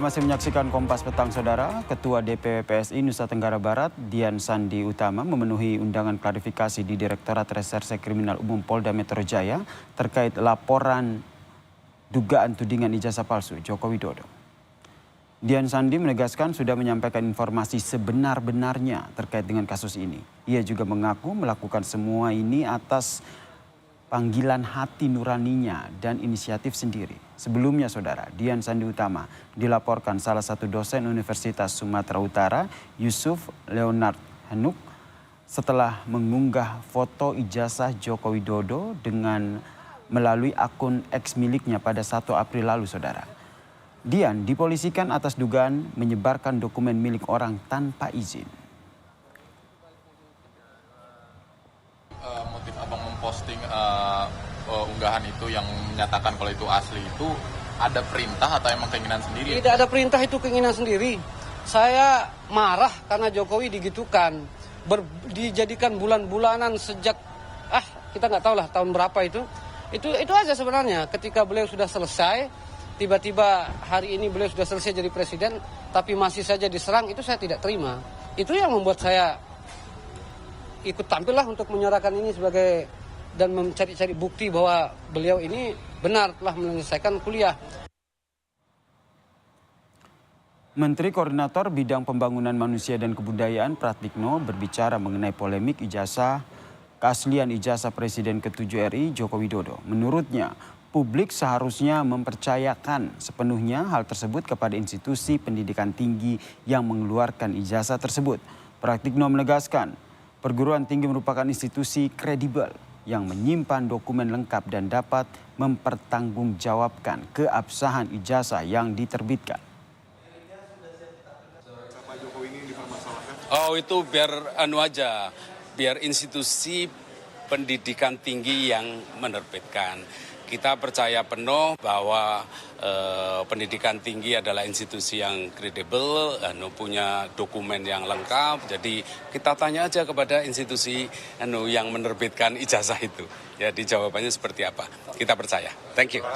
Masih menyaksikan Kompas Petang, Saudara. Ketua DPW PSI Nusa Tenggara Barat, Dian Sandi Utama, memenuhi undangan klarifikasi di Direktorat Reserse Kriminal Umum Polda Metro Jaya terkait laporan dugaan tudingan ijazah palsu Joko Widodo. Dian Sandi menegaskan sudah menyampaikan informasi sebenar-benarnya terkait dengan kasus ini. Ia juga mengaku melakukan semua ini atas panggilan hati nuraninya dan inisiatif sendiri. Sebelumnya, Saudara, Dian Sandi Utama dilaporkan salah satu dosen Universitas Sumatera Utara, Yusuf Leonard Hanuk, setelah mengunggah foto ijazah Joko Widodo dengan melalui akun X miliknya pada 1 April lalu, Saudara. Dian dipolisikan atas dugaan menyebarkan dokumen milik orang tanpa izin. Motif abang memposting unggahan itu yang menyatakan kalau itu asli itu ada perintah atau emang keinginan sendiri? Tidak ada perintah, itu keinginan sendiri. Saya marah karena Jokowi digitukan, dijadikan bulan-bulanan sejak kita nggak tahu lah tahun berapa itu. Itu aja sebenarnya. Ketika beliau sudah selesai, tiba-tiba hari ini beliau sudah selesai jadi presiden, tapi masih saja diserang, itu saya tidak terima. Itu yang membuat saya ikut tampil lah untuk menyuarakan ini sebagai dan mencari-cari bukti bahwa beliau ini benar telah menyelesaikan kuliah. Menteri Koordinator Bidang Pembangunan Manusia dan Kebudayaan Pratikno berbicara mengenai polemik keaslian ijazah Presiden ke-7 RI Joko Widodo. Menurutnya, publik seharusnya mempercayakan sepenuhnya hal tersebut kepada institusi pendidikan tinggi yang mengeluarkan ijazah tersebut. Pratikno menegaskan, perguruan tinggi merupakan institusi kredibel yang menyimpan dokumen lengkap dan dapat mempertanggungjawabkan keabsahan ijazah yang diterbitkan. Oh, itu biar biar institusi pendidikan tinggi yang menerbitkan. Kita percaya penuh bahwa pendidikan tinggi adalah institusi yang kredibel, punya dokumen yang lengkap. Jadi kita tanya aja kepada institusi yang menerbitkan ijazah itu. Jadi jawabannya seperti apa? Kita percaya. Thank you.